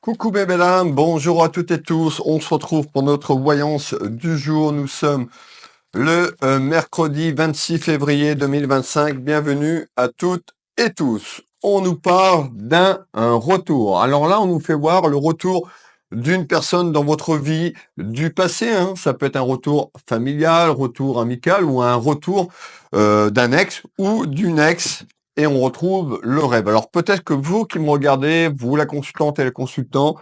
Coucou mes belles âmes, bonjour à toutes et tous. On se retrouve pour notre voyance du jour. Nous sommes le mercredi 26 février 2025. Bienvenue à toutes et tous. On nous parle d'un retour. Alors là, on nous fait voir le retour d'une personne dans votre vie du passé, hein. Ça peut être un retour familial, retour amical ou un retour d'un ex ou d'une ex. Et on retrouve le rêve. Alors peut-être que vous qui me regardez, vous la consultante et le consultant,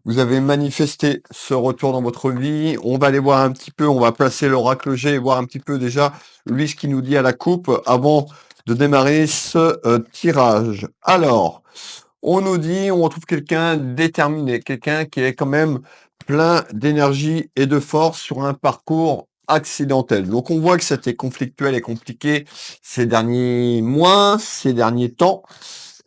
vous avez manifesté ce retour dans votre vie. On va aller voir un petit peu, on va placer l'oracle G et voir un petit peu déjà lui ce qu'il nous dit à la coupe avant de démarrer ce tirage. Alors, on nous dit, on retrouve quelqu'un déterminé, quelqu'un qui est quand même plein d'énergie et de force sur un parcours accidentel. Donc on voit que c'était conflictuel et compliqué ces derniers mois, ces derniers temps.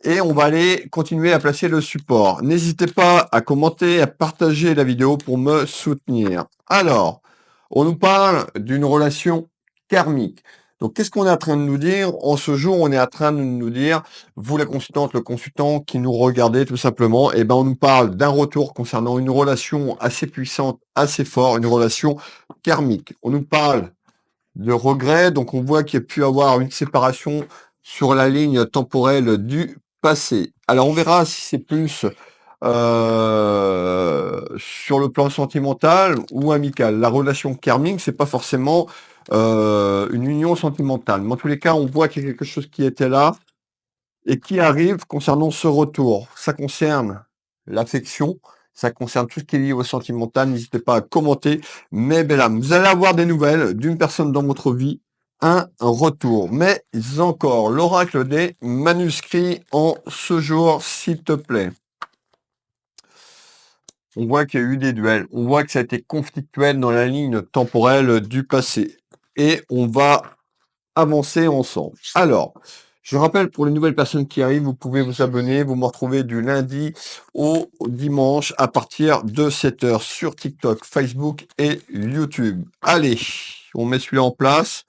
Et on va aller continuer à placer le support. N'hésitez pas à commenter, à partager la vidéo pour me soutenir. Alors, on nous parle d'une relation karmique. Donc, qu'est-ce qu'on est en train de nous dire? En ce jour, on est en train de nous dire, vous la consultante, le consultant qui nous regardez tout simplement, eh ben, on nous parle d'un retour concernant une relation assez puissante, assez forte, une relation karmique. On nous parle de regret, donc on voit qu'il y a pu avoir une séparation sur la ligne temporelle du passé. Alors on verra si c'est plus sur le plan sentimental ou amical. La relation karmique, c'est pas forcément une union sentimentale. Mais en tous les cas, on voit qu'il y a quelque chose qui était là et qui arrive concernant ce retour. Ça concerne l'affection, ça concerne tout ce qui est lié au sentimental. N'hésitez pas à commenter. Mais belle âme, vous allez avoir des nouvelles d'une personne dans votre vie, un retour. Mais encore, l'oracle des manuscrits en ce jour, s'il te plaît. On voit qu'il y a eu des duels. On voit que ça a été conflictuel dans la ligne temporelle du passé. Et on va avancer ensemble. Alors, je rappelle pour les nouvelles personnes qui arrivent, vous pouvez vous abonner. Vous me retrouvez du lundi au dimanche à partir de 7 heures sur TikTok, Facebook et YouTube. Allez, on met celui-là en place.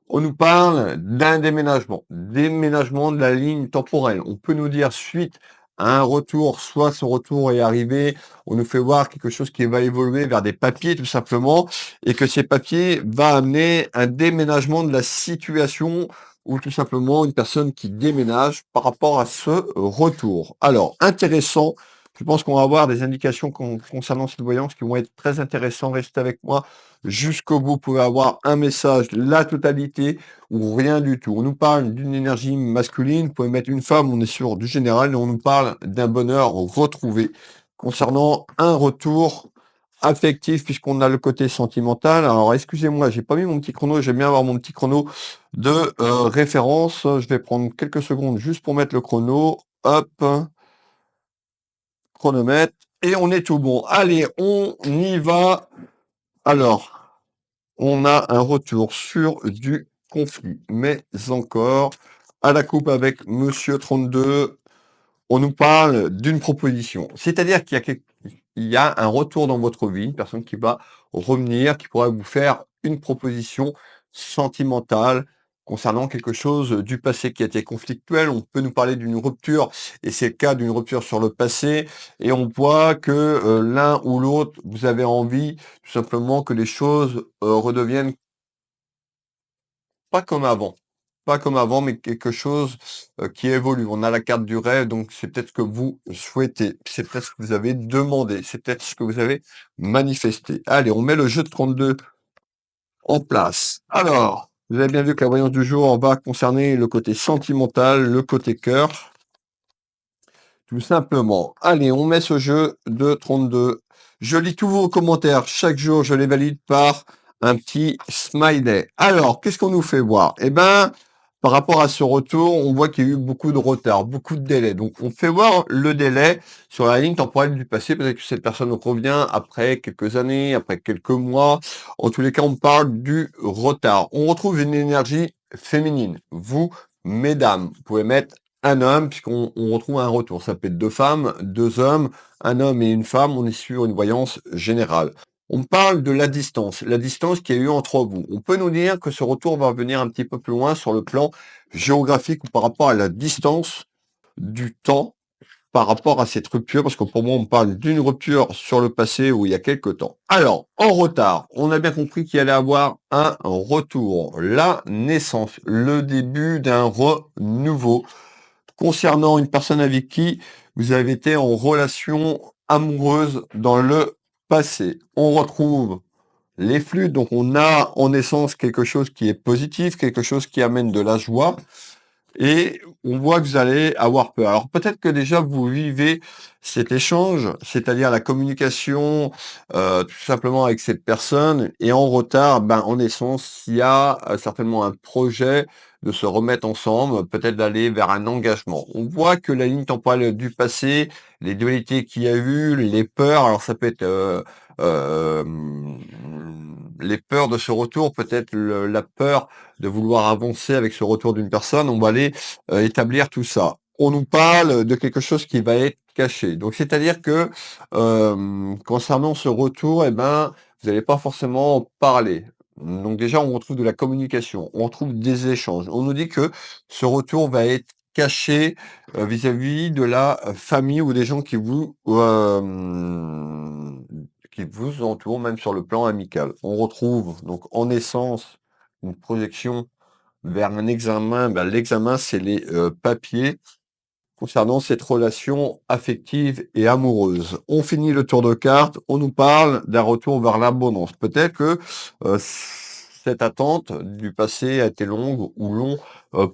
On nous parle d'un déménagement de la ligne temporelle. On peut nous dire suite à un retour, soit ce retour est arrivé, on nous fait voir quelque chose qui va évoluer vers des papiers tout simplement, et que ces papiers va amener un déménagement de la situation ou tout simplement une personne qui déménage par rapport à ce retour. Alors, intéressant. Je pense qu'on va avoir des indications concernant cette voyance qui vont être très intéressantes. Restez avec moi jusqu'au bout. Vous pouvez avoir un message, la totalité ou rien du tout. On nous parle d'une énergie masculine. Vous pouvez mettre une femme, on est sur du général. Et on nous parle d'un bonheur retrouvé concernant un retour affectif puisqu'on a le côté sentimental. Alors, excusez-moi, j'ai pas mis mon petit chrono. J'aime bien avoir mon petit chrono de référence. Je vais prendre quelques secondes juste pour mettre le chrono. Hop, chronomètre. Et on est tout bon. Allez, on y va. Alors, on a un retour sur du conflit, mais encore à la coupe avec Monsieur 32, on nous parle d'une proposition. C'est-à-dire il y a un retour dans votre vie, une personne qui va revenir, qui pourra vous faire une proposition sentimentale concernant quelque chose du passé qui a été conflictuel. On peut nous parler d'une rupture, et c'est le cas d'une rupture sur le passé, et on voit que l'un ou l'autre, vous avez envie tout simplement que les choses redeviennent pas comme avant. Pas comme avant, mais quelque chose qui évolue. On a la carte du rêve, donc c'est peut-être ce que vous souhaitez. C'est peut-être ce que vous avez demandé. C'est peut-être ce que vous avez manifesté. Allez, on met le jeu de 32 en place. Alors, vous avez bien vu que la voyance du jour va concerner le côté sentimental, le côté cœur. Tout simplement. Allez, on met ce jeu de 32. Je lis tous vos commentaires. Chaque jour, je les valide par un petit smiley. Alors, qu'est-ce qu'on nous fait voir? Eh ben, par rapport à ce retour, on voit qu'il y a eu beaucoup de retard, beaucoup de délai. Donc, on fait voir le délai sur la ligne temporelle du passé. Peut-être que cette personne revient après quelques années, après quelques mois. En tous les cas, on parle du retard. On retrouve une énergie féminine. Vous, mesdames, vous pouvez mettre un homme, puisqu'on retrouve un retour. Ça peut être deux femmes, deux hommes, un homme et une femme. On est sur une voyance générale. On parle de la distance qu'il y a eu entre vous. On peut nous dire que ce retour va venir un petit peu plus loin sur le plan géographique ou par rapport à la distance du temps par rapport à cette rupture, parce que pour moi, on parle d'une rupture sur le passé où il y a quelque temps. Alors, en retard, on a bien compris qu'il allait avoir un retour, la naissance, le début d'un renouveau concernant une personne avec qui vous avez été en relation amoureuse dans le passé. On retrouve les flux, donc on a en essence quelque chose qui est positif, quelque chose qui amène de la joie, et on voit que vous allez avoir peur. Alors peut-être que déjà vous vivez cet échange, c'est-à-dire la communication tout simplement avec cette personne, et en retard, ben, en essence, il y a certainement un projet de se remettre ensemble, peut-être d'aller vers un engagement. On voit que la ligne temporelle du passé, les dualités qu'il y a eu, les peurs, alors ça peut être euh, les peurs de ce retour, peut-être la peur de vouloir avancer avec ce retour d'une personne, on va aller établir tout ça. On nous parle de quelque chose qui va être caché. Donc c'est-à-dire que concernant ce retour, eh ben, vous n'allez pas forcément en parler. Donc déjà, on retrouve de la communication, on retrouve des échanges. On nous dit que ce retour va être caché vis-à-vis de la famille ou des gens qui vous entourent, même sur le plan amical. On retrouve donc en essence une projection vers un examen. Ben, l'examen, c'est les papiers concernant cette relation affective et amoureuse. On finit le tour de cartes, on nous parle d'un retour vers l'abondance. Peut-être que cette attente du passé a été longue ou long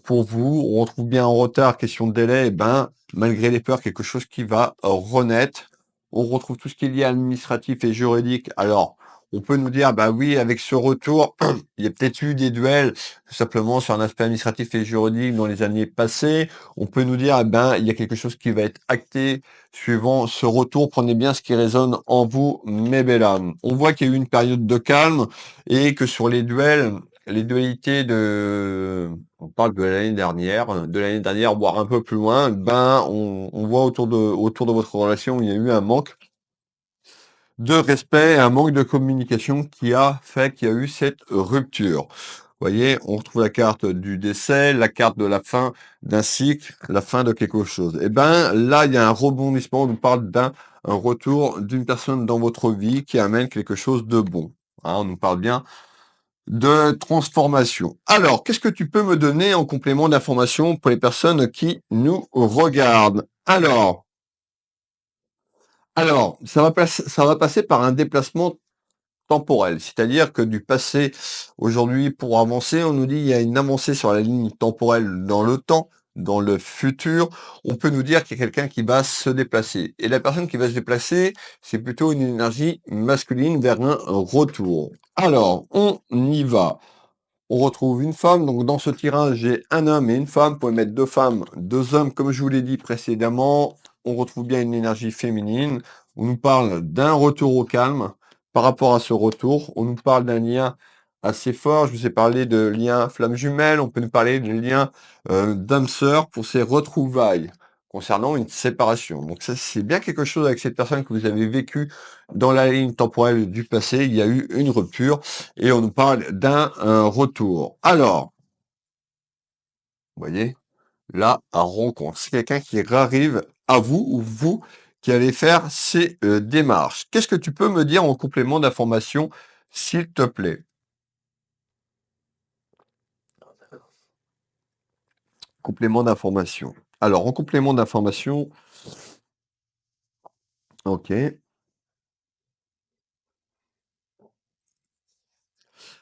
pour vous. On retrouve bien en retard, question de délai, eh ben, malgré les peurs, quelque chose qui va renaître. On retrouve tout ce qui est lié à administratif et juridique. Alors, on peut nous dire, bah oui, avec ce retour, il y a peut-être eu des duels, tout simplement sur un aspect administratif et juridique dans les années passées. On peut nous dire, eh ben, il y a quelque chose qui va être acté suivant ce retour. Prenez bien ce qui résonne en vous, mes belles âmes. On voit qu'il y a eu une période de calme et que sur les duels, les dualités on parle de l'année dernière, voire un peu plus loin, ben, on voit autour de votre relation, il y a eu un manque de respect et un manque de communication qui a fait qu'il y a eu cette rupture. Vous voyez, on retrouve la carte du décès, la carte de la fin d'un cycle, la fin de quelque chose. Et ben là, il y a un rebondissement. On nous parle un retour d'une personne dans votre vie qui amène quelque chose de bon. Hein, on nous parle bien de transformation. Alors, qu'est-ce que tu peux me donner en complément d'information pour les personnes qui nous regardent? Alors, ça va passer par un déplacement temporel, c'est-à-dire que du passé, aujourd'hui, pour avancer, on nous dit il y a une avancée sur la ligne temporelle dans le temps, dans le futur. On peut nous dire qu'il y a quelqu'un qui va se déplacer. Et la personne qui va se déplacer, c'est plutôt une énergie masculine vers un retour. Alors, on y va. On retrouve une femme, donc dans ce tirage, j'ai un homme et une femme. Vous pouvez mettre deux femmes, deux hommes, comme je vous l'ai dit précédemment. On retrouve bien une énergie féminine. On nous parle d'un retour au calme. Par rapport à ce retour, on nous parle d'un lien assez fort. Je vous ai parlé de lien flamme jumelle. On peut nous parler de lien d'âme-sœur pour ces retrouvailles concernant une séparation. Donc ça, c'est bien quelque chose avec cette personne que vous avez vécu dans la ligne temporelle du passé. Il y a eu une rupture et on nous parle d'un retour. Alors, vous voyez, là, à rencontre, c'est quelqu'un qui arrive à vous ou vous qui allez faire ces démarches. Qu'est-ce que tu peux me dire en complément d'information, s'il te plaît? Complément d'information. Alors, en complément d'information, ok.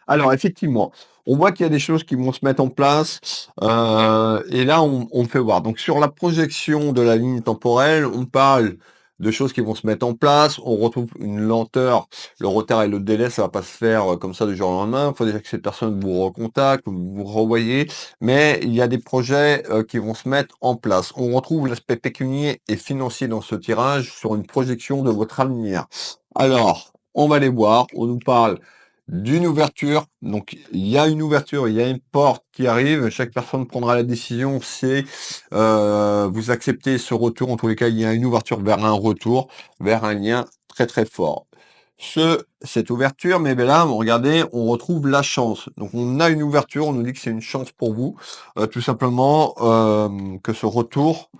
Alors effectivement, on voit qu'il y a des choses qui vont se mettre en place, et là on fait voir. Donc sur la projection de la ligne temporelle, on parle de choses qui vont se mettre en place, on retrouve une lenteur, le retard et le délai, ça va pas se faire, comme ça du jour au lendemain. Il faut déjà que cette personne vous recontacte, vous vous revoyez, mais il y a des projets, qui vont se mettre en place. On retrouve l'aspect pécunier et financier dans ce tirage sur une projection de votre avenir. Alors, on va les voir, on nous parle d'une ouverture. Donc, il y a une ouverture, il y a une porte qui arrive. Chaque personne prendra la décision. C'est vous acceptez ce retour. En tous les cas, il y a une ouverture vers un retour, vers un lien très très fort. Cette ouverture, mais ben là, regardez, on retrouve la chance. Donc, on a une ouverture. On nous dit que c'est une chance pour vous, tout simplement que ce retour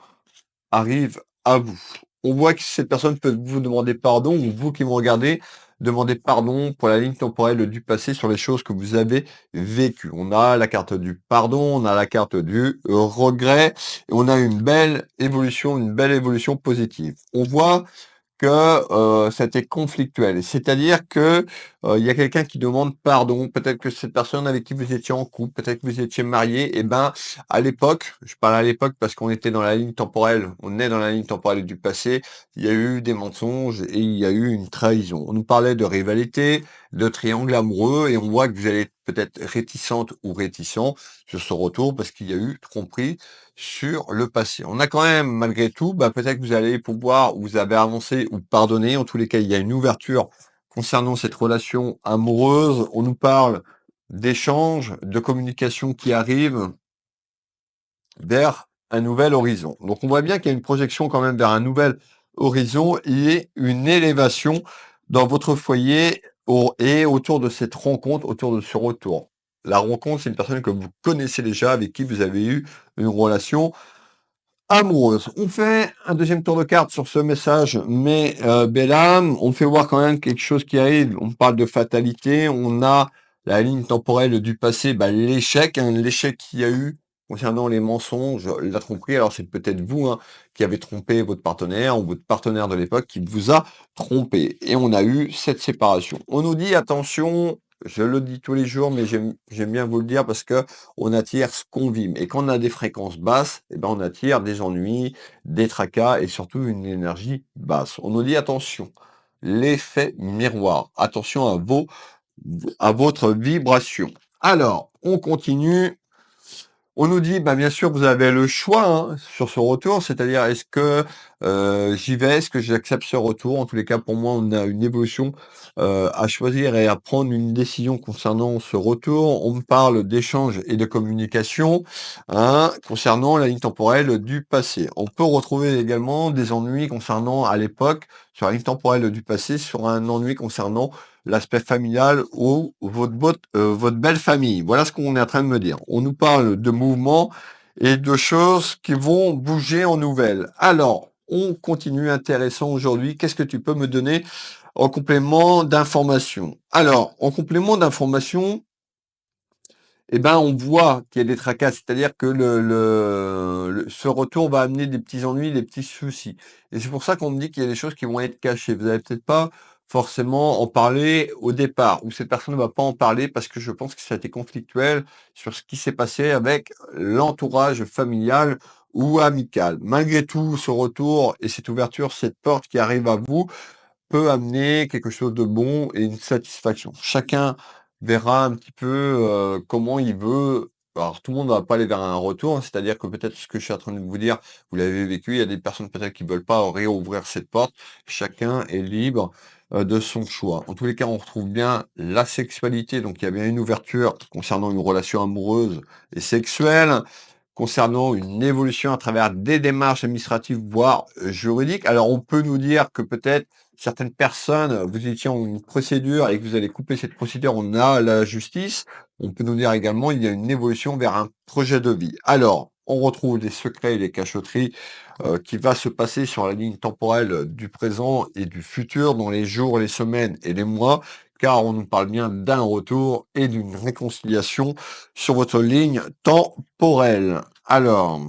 arrive à vous. On voit que cette personne peut vous demander pardon ou vous qui me regardez, demander pardon pour la ligne temporelle du passé sur les choses que vous avez vécues. On a la carte du pardon, on a la carte du regret et on a une belle évolution positive. On voit que c'était conflictuel. C'est-à-dire que il y a quelqu'un qui demande pardon. Peut-être que cette personne avec qui vous étiez en couple, peut-être que vous étiez marié, et ben à l'époque, je parle à l'époque parce qu'on était dans la ligne temporelle, on est dans la ligne temporelle du passé, il y a eu des mensonges et il y a eu une trahison. On nous parlait de rivalité, de triangle amoureux, et on voit que vous allez être peut-être réticente ou réticent sur ce retour parce qu'il y a eu tromperie sur le passé. On a quand même, malgré tout, bah, peut-être que vous allez pouvoir, ou vous avez avancé ou pardonné. En tous les cas, il y a une ouverture concernant cette relation amoureuse. On nous parle d'échanges, de communication qui arrivent vers un nouvel horizon. Donc on voit bien qu'il y a une projection quand même vers un nouvel horizon et une élévation dans votre foyer et autour de cette rencontre, autour de ce retour. La rencontre, c'est une personne que vous connaissez déjà, avec qui vous avez eu une relation amoureuse. On fait un deuxième tour de carte sur ce message, mais belle âme, on fait voir quand même quelque chose qui arrive. On parle de fatalité, on a la ligne temporelle du passé, bah, l'échec, hein, l'échec qu'il y a eu concernant les mensonges, la tromperie. Alors c'est peut-être vous qui avez trompé votre partenaire ou votre partenaire de l'époque qui vous a trompé. Et on a eu cette séparation. On nous dit attention, je le dis tous les jours, mais j'aime bien vous le dire parce que on attire ce qu'on vibre. Et quand on a des fréquences basses, eh ben, on attire des ennuis, des tracas et surtout une énergie basse. On nous dit attention, l'effet miroir. Attention à votre vibration. Alors, on continue. On nous dit, bah, bien sûr, vous avez le choix sur ce retour, c'est-à-dire est-ce que j'y vais, est-ce que j'accepte ce retour? En tous les cas, pour moi, on a une évolution à choisir et à prendre une décision concernant ce retour. On me parle d'échange et de communication concernant la ligne temporelle du passé. On peut retrouver également des ennuis concernant, à l'époque, sur la ligne temporelle du passé, sur un ennui concernant l'aspect familial ou votre belle famille. Voilà ce qu'on est en train de me dire. On nous parle de mouvements et de choses qui vont bouger en nouvelles. Alors, on continue intéressant aujourd'hui. Qu'est-ce que tu peux me donner en complément d'information? Alors, en complément d'information, eh ben, on voit qu'il y a des tracas, c'est-à-dire que ce retour va amener des petits ennuis, des petits soucis. Et c'est pour ça qu'on me dit qu'il y a des choses qui vont être cachées. Vous n'allez peut-être pas forcément en parler au départ, ou cette personne ne va pas en parler parce que je pense que ça a été conflictuel sur ce qui s'est passé avec l'entourage familial ou amical. Malgré tout, ce retour et cette ouverture, cette porte qui arrive à vous, peut amener quelque chose de bon et une satisfaction. Chacun verra un petit peu comment il veut. Alors tout le monde ne va pas aller vers un retour, c'est-à-dire que peut-être ce que je suis en train de vous dire, vous l'avez vécu, il y a des personnes peut-être qui veulent pas réouvrir cette porte. Chacun est libre de son choix. En tous les cas, on retrouve bien la sexualité, donc il y a bien une ouverture concernant une relation amoureuse et sexuelle, concernant une évolution à travers des démarches administratives, voire juridiques. Alors, on peut nous dire que peut-être certaines personnes, vous étiez en une procédure et que vous allez couper cette procédure, on a la justice. On peut nous dire également il y a une évolution vers un projet de vie. Alors, on retrouve les secrets et les cachotteries qui va se passer sur la ligne temporelle du présent et du futur dans les jours, les semaines et les mois, car on nous parle bien d'un retour et d'une réconciliation sur votre ligne temporelle. Alors,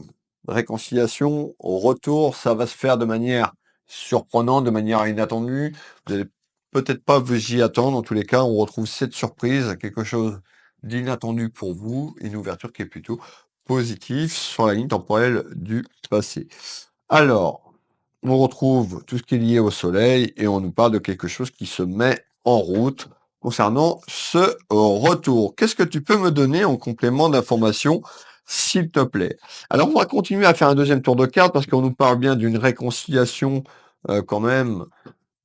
réconciliation, retour, ça va se faire de manière surprenante, de manière inattendue. Vous n'allez peut-être pas vous y attendre. En tous les cas, on retrouve cette surprise, quelque chose d'inattendu pour vous, une ouverture qui est plutôt positive sur la ligne temporelle du passé. Alors, on retrouve tout ce qui est lié au soleil et on nous parle de quelque chose qui se met en route concernant ce retour. Qu'est-ce que tu peux me donner en complément d'information, s'il te plaît? Alors, on va continuer à faire un deuxième tour de carte parce qu'on nous parle bien d'une réconciliation quand même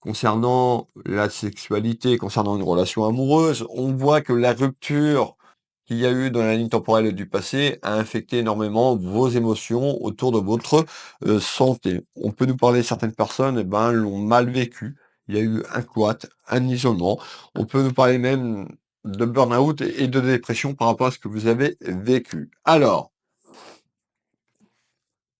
concernant la sexualité, concernant une relation amoureuse. On voit que la rupture qu'il y a eu dans la ligne temporelle du passé a infecté énormément vos émotions autour de votre santé. On peut nous parler, certaines personnes, eh ben, l'ont mal vécu. Il y a eu un cloître, un isolement. On peut nous parler même de burn-out et de dépression par rapport à ce que vous avez vécu. Alors,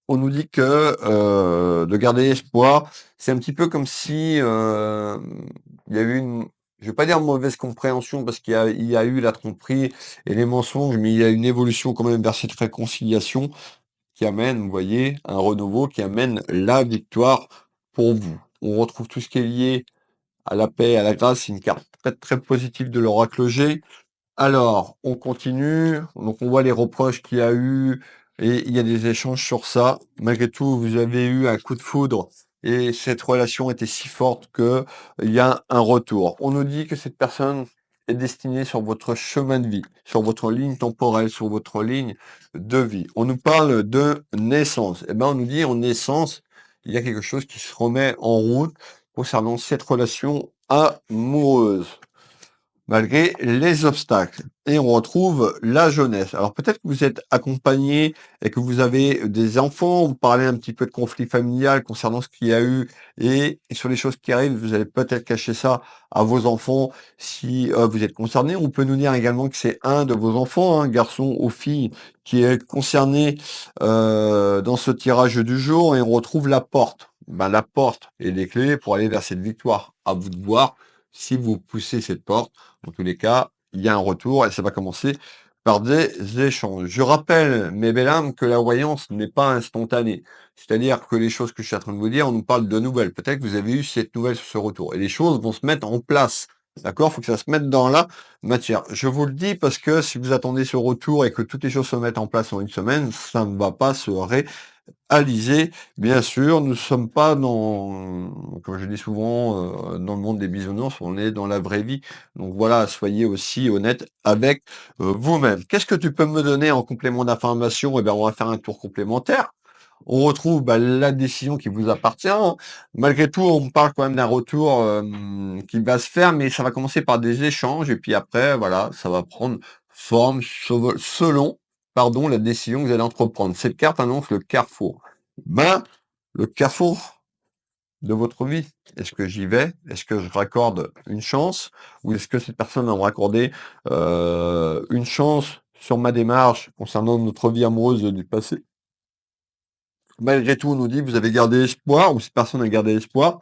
on nous dit que de garder espoir, c'est un petit peu comme si il y a eu une, je vais pas dire mauvaise compréhension parce qu'il y a eu la tromperie et les mensonges, mais il y a une évolution quand même vers cette réconciliation qui amène, vous voyez, un renouveau qui amène la victoire pour vous. On retrouve tout ce qui est lié à la paix, à la grâce, c'est une carte très très positive de l'oracle G. Alors, on continue. Donc, on voit les reproches qu'il y a eu et il y a des échanges sur ça. Malgré tout, vous avez eu un coup de foudre et cette relation était si forte que il y a un retour. On nous dit que cette personne est destinée sur votre chemin de vie, sur votre ligne temporelle, sur votre ligne de vie. On nous parle de naissance. Eh ben, on nous dit en naissance, il y a quelque chose qui se remet en route concernant cette relation amoureuse malgré les obstacles. Et on retrouve la jeunesse. Alors peut-être que vous êtes accompagné et que vous avez des enfants, vous parlez un petit peu de conflit familial concernant ce qu'il y a eu et sur les choses qui arrivent, vous allez peut-être cacher ça à vos enfants si vous êtes concerné. On peut nous dire également que c'est un de vos enfants, un garçon ou fille, qui est concerné dans ce tirage du jour et on retrouve la porte. Ben, la porte et les clés pour aller vers cette victoire. À vous de voir si vous poussez cette porte. Dans tous les cas, il y a un retour et ça va commencer par des échanges. Je rappelle, mes belles âmes, que la voyance n'est pas instantanée. C'est-à-dire que les choses que je suis en train de vous dire, on nous parle de nouvelles. Peut-être que vous avez eu cette nouvelle sur ce retour. Et les choses vont se mettre en place. D'accord? Il faut que ça se mette dans la matière. Je vous le dis parce que si vous attendez ce retour et que toutes les choses se mettent en place en une semaine, ça ne va pas se Alizé, bien sûr, nous ne sommes pas dans, comme je dis souvent, dans le monde des bisounours, on est dans la vraie vie. Donc voilà, soyez aussi honnête avec vous-même. Qu'est-ce que tu peux me donner en complément d'information? Eh bien, on va faire un tour complémentaire. On retrouve bah, la décision qui vous appartient, hein. Malgré tout, on parle quand même d'un retour qui va se faire, mais ça va commencer par des échanges et puis après, voilà, ça va prendre forme selon pardon, la décision que vous allez entreprendre. Cette carte annonce le carrefour. Ben, le carrefour de votre vie. Est-ce que j'y vais? Est-ce que je raccorde une chance? Ou est-ce que cette personne va me raccorder une chance sur ma démarche concernant notre vie amoureuse du passé? Malgré tout, on nous dit, vous avez gardé espoir, ou cette personne a gardé espoir.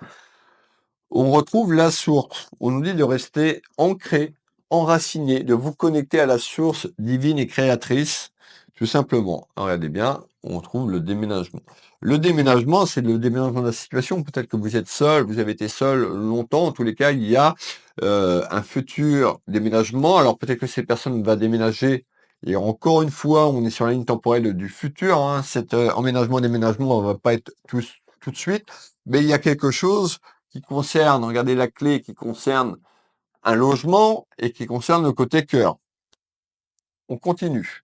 On retrouve la source. On nous dit de rester ancré, enraciné, de vous connecter à la source divine et créatrice, tout simplement. Regardez bien, on trouve le déménagement. Le déménagement, c'est le déménagement de la situation. Peut-être que vous êtes seul, vous avez été seul longtemps. En tous les cas, il y a un futur déménagement. Alors peut-être que cette personne va déménager. Et encore une fois, on est sur la ligne temporelle du futur, hein. Cet emménagement-déménagement, on va pas être tout de suite. Mais il y a quelque chose qui concerne, regardez la clé, qui concerne un logement et qui concerne le côté cœur. On continue.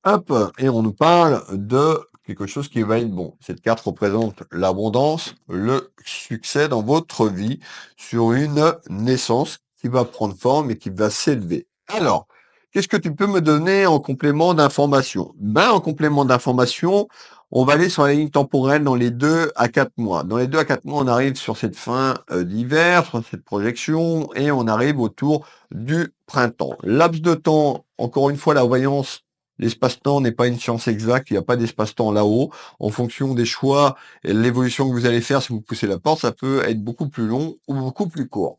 Hop, et on nous parle de quelque chose qui va être bon. Cette carte représente l'abondance, le succès dans votre vie sur une naissance qui va prendre forme et qui va s'élever. Alors, qu'est-ce que tu peux me donner en complément d'information? Ben, en complément d'information, on va aller sur la ligne temporelle dans les 2 à 4 mois. Dans les 2 à 4 mois, on arrive sur cette fin d'hiver, sur cette projection, et on arrive autour du printemps. Laps de temps, encore une fois, la voyance l'espace-temps n'est pas une science exacte, il n'y a pas d'espace-temps là-haut. En fonction des choix et de l'évolution que vous allez faire, si vous poussez la porte, ça peut être beaucoup plus long ou beaucoup plus court.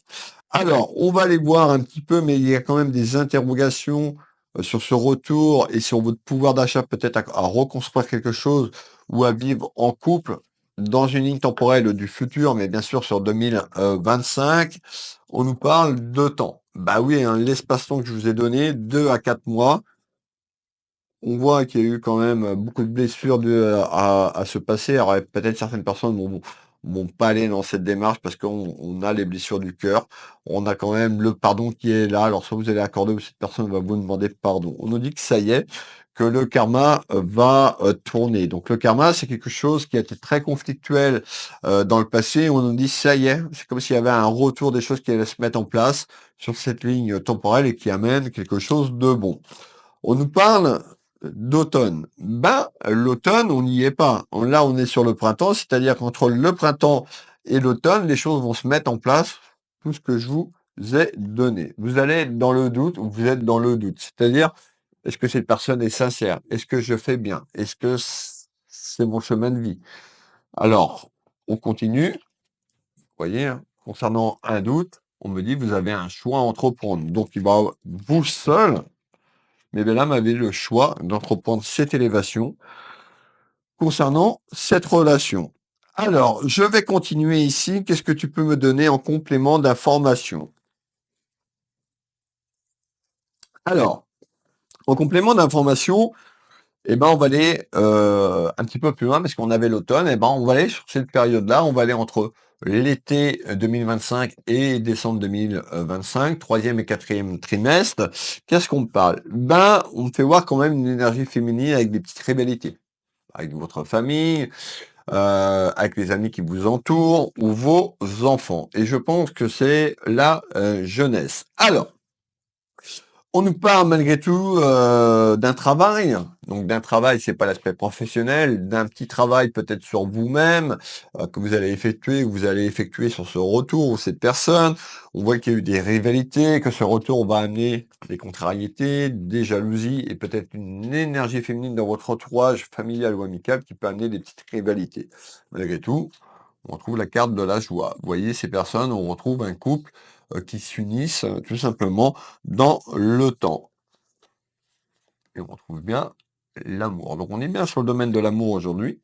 Alors, on va aller voir un petit peu, mais il y a quand même des interrogations sur ce retour et sur votre pouvoir d'achat peut-être à reconstruire quelque chose ou à vivre en couple dans une ligne temporelle du futur, mais bien sûr sur 2025. On nous parle de temps. Bah oui, hein, l'espace-temps que je vous ai donné, 2 à 4 mois. On voit qu'il y a eu quand même beaucoup de blessures à se passer. Alors, peut-être certaines personnes vont pas aller dans cette démarche parce qu'on a les blessures du cœur. On a quand même le pardon qui est là. Alors, soit vous allez accorder ou cette personne va vous demander pardon. On nous dit que ça y est, que le karma va tourner. Donc, le karma, c'est quelque chose qui a été très conflictuel dans le passé. On nous dit ça y est, c'est comme s'il y avait un retour des choses qui allaient se mettre en place sur cette ligne temporelle et qui amène quelque chose de bon. On nous parle d'automne. Ben, l'automne, on n'y est pas. Là, on est sur le printemps, c'est-à-dire qu'entre le printemps et l'automne, les choses vont se mettre en place, tout ce que je vous ai donné. Vous allez être dans le doute ou vous êtes dans le doute. C'est-à-dire, est-ce que cette personne est sincère? Est-ce que je fais bien? Est-ce que c'est mon chemin de vie. Alors, on continue. Vous voyez, hein, concernant un doute, on me dit, vous avez un choix à entreprendre. Donc, il va, vous seul, mais là, m'avez le choix d'entreprendre cette élévation concernant cette relation. Alors, je vais continuer ici. Qu'est-ce que tu peux me donner en complément d'information? Alors, en complément d'information, eh ben, on va aller un petit peu plus loin parce qu'on avait l'automne. Eh ben, on va aller sur cette période-là. On va aller entre l'été 2025 et décembre 2025, troisième et quatrième trimestre. Qu'est-ce qu'on me parle? Ben, on me fait voir quand même une énergie féminine avec des petites rivalités, avec votre famille, avec les amis qui vous entourent ou vos enfants. Et je pense que c'est la jeunesse. Alors, on nous parle malgré tout d'un travail. Donc d'un travail, c'est pas l'aspect professionnel, d'un petit travail peut-être sur vous-même que vous allez effectuer sur ce retour ou cette personne. On voit qu'il y a eu des rivalités, que ce retour va amener des contrariétés, des jalousies et peut-être une énergie féminine dans votre entourage familial ou amical qui peut amener des petites rivalités. Malgré tout, on retrouve la carte de la joie. Vous voyez, ces personnes, on retrouve un couple qui s'unissent tout simplement dans le temps. Et on retrouve bien l'amour. Donc on est bien sur le domaine de l'amour aujourd'hui,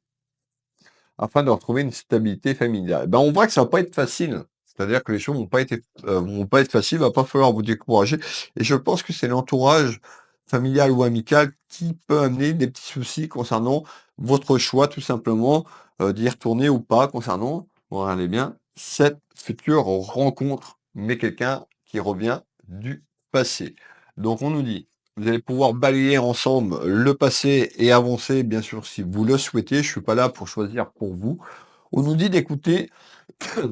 afin de retrouver une stabilité familiale. Ben, on voit que ça va pas être facile. C'est-à-dire que les choses vont pas être faciles, va pas falloir vous décourager. Et je pense que c'est l'entourage familial ou amical qui peut amener des petits soucis concernant votre choix, tout simplement, d'y retourner ou pas concernant, regardez bien, cette future rencontre, mais quelqu'un qui revient du passé. Donc on nous dit, vous allez pouvoir balayer ensemble le passé et avancer, bien sûr, si vous le souhaitez. Je suis pas là pour choisir pour vous. On nous dit d'écouter,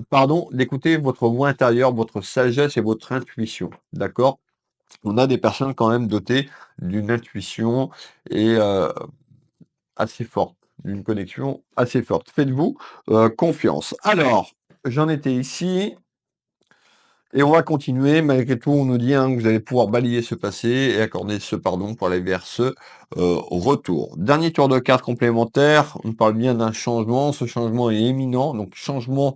pardon, d'écouter votre voix intérieure, votre sagesse et votre intuition. D'accord? On a des personnes quand même dotées d'une intuition et assez forte, d'une connexion assez forte. Faites-vous confiance. Alors, j'en étais ici. Et on va continuer. Malgré tout, on nous dit hein, que vous allez pouvoir balayer ce passé et accorder ce pardon pour aller vers ce retour. Dernier tour de carte complémentaire. On parle bien d'un changement. Ce changement est éminent. Donc, changement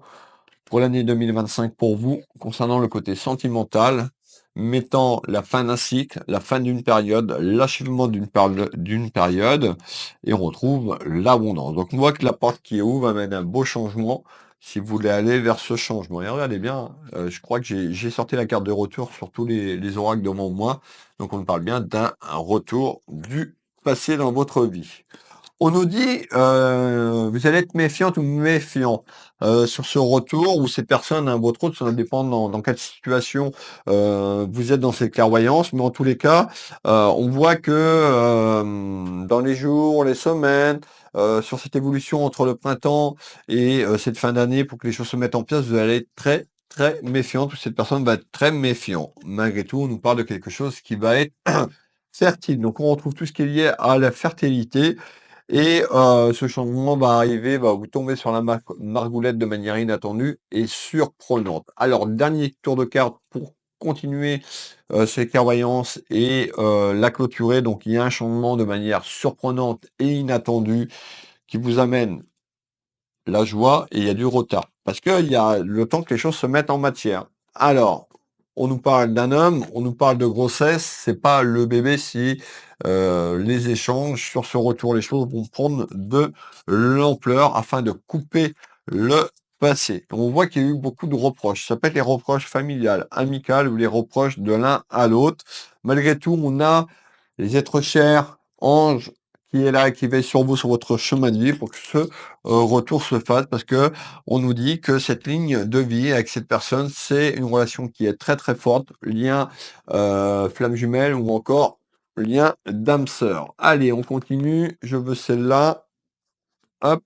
pour l'année 2025 pour vous concernant le côté sentimental, mettant la fin d'un cycle, la fin d'une période, l'achèvement d'une période, et on retrouve l'abondance. Donc on voit que la porte qui est ouvre amène un beau changement si vous voulez aller vers ce changement. Et regardez bien, je crois que j'ai sorti la carte de retour sur tous les oracles devant moi. Donc on parle bien d'un retour du passé dans votre vie. On nous dit, vous allez être méfiante ou méfiant sur ce retour ou ces personnes, hein, votre autre, ça dépend dans quelle situation vous êtes dans ces clairvoyances, mais en tous les cas, on voit que dans les jours, les semaines, sur cette évolution entre le printemps et cette fin d'année, pour que les choses se mettent en place, vous allez être très, très méfiante ou cette personne va être très méfiant. Malgré tout, on nous parle de quelque chose qui va être fertile. Donc on retrouve tout ce qui est lié à la fertilité et ce changement va arriver, va vous tomber sur la margoulette de manière inattendue et surprenante. Alors, dernier tour de carte pour continuer ces clairvoyances et la clôturer. Donc, il y a un changement de manière surprenante et inattendue qui vous amène la joie et il y a du retard. Parce qu'il y a le temps que les choses se mettent en matière. Alors, on nous parle d'un homme, on nous parle de grossesse, c'est pas le bébé si les échanges sur ce retour, les choses vont prendre de l'ampleur afin de couper le passé. On voit qu'il y a eu beaucoup de reproches. Ça peut être les reproches familiales, amicales ou les reproches de l'un à l'autre. Malgré tout, on a les êtres chers, anges, qui est là, qui veille sur vous, sur votre chemin de vie pour que ce retour se fasse parce que on nous dit que cette ligne de vie avec cette personne, c'est une relation qui est très très forte, lien flamme jumelle ou encore lien d'âme sœur. Allez, on continue. Je veux celle-là. Hop,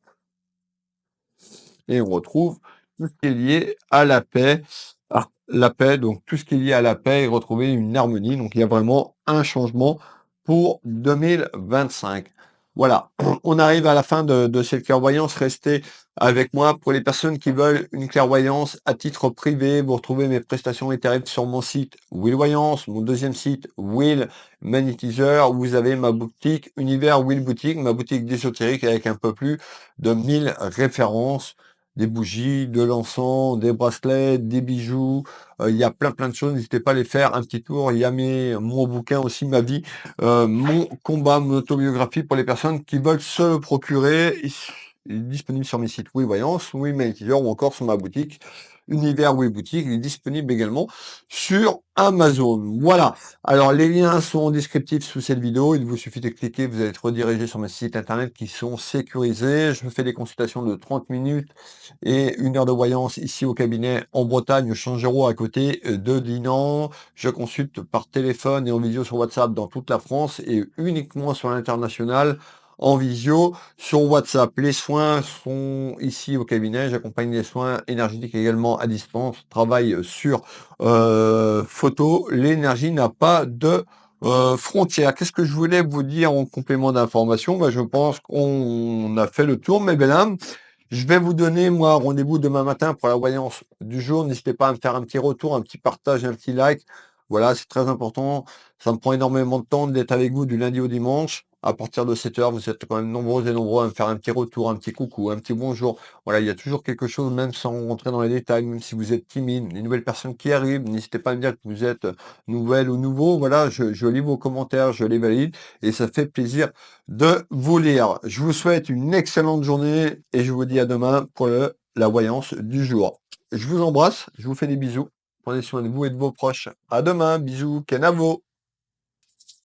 et on retrouve tout ce qui est lié à la paix. Ah, la paix, donc tout ce qui est lié à la paix et retrouver une harmonie. Donc il y a vraiment un changement pour 2025. Voilà, on arrive à la fin de cette clairvoyance. Restez avec moi. Pour les personnes qui veulent une clairvoyance à titre privé, vous retrouvez mes prestations et tarifs sur mon site Will Voyance, mon deuxième site Will Magnétiseur. Vous avez ma boutique Univers Will Boutique, ma boutique d'ésotérique avec un peu plus de 1000 références, des bougies, de l'encens, des bracelets, des bijoux. Il y a plein de choses. N'hésitez pas à les faire un petit tour. Il y a mon bouquin aussi, ma vie. Mon combat, mon autobiographie pour les personnes qui veulent se le procurer. Il est disponible sur mes sites Oui Voyance, Oui Magnétiseur ou encore sur ma boutique Univers Oui Boutique. Il est disponible également sur Amazon. Voilà. Alors, les liens sont en descriptif sous cette vidéo. Il vous suffit de cliquer. Vous allez être redirigé sur mes sites internet qui sont sécurisés. Je fais des consultations de 30 minutes et 1 heure de voyance ici au cabinet en Bretagne, au Changero à côté de Dinan. Je consulte par téléphone et en visio sur WhatsApp dans toute la France et uniquement sur l'international en visio sur WhatsApp. Les soins sont ici au cabinet. J'accompagne les soins énergétiques également à distance. Travaille sur photo. L'énergie n'a pas de frontières. Qu'est-ce que je voulais vous dire en complément d'information? Je pense qu'on a fait le tour, mes belles âmes. Je vais vous donner, moi, rendez-vous demain matin pour la voyance du jour. N'hésitez pas à me faire un petit retour, un petit partage, un petit like. Voilà, c'est très important. Ça me prend énormément de temps d'être avec vous du lundi au dimanche. À partir de 7 heures, vous êtes quand même nombreux et nombreux à me faire un petit retour, un petit coucou, un petit bonjour. Voilà, il y a toujours quelque chose, même sans rentrer dans les détails, même si vous êtes timide, les nouvelles personnes qui arrivent, n'hésitez pas à me dire que vous êtes nouvelle ou nouveau. Voilà, je lis vos commentaires, je les valide et ça fait plaisir de vous lire. Je vous souhaite une excellente journée et je vous dis à demain pour la voyance du jour. Je vous embrasse, je vous fais des bisous. Prenez soin de vous et de vos proches. À demain, bisous, Kenavo.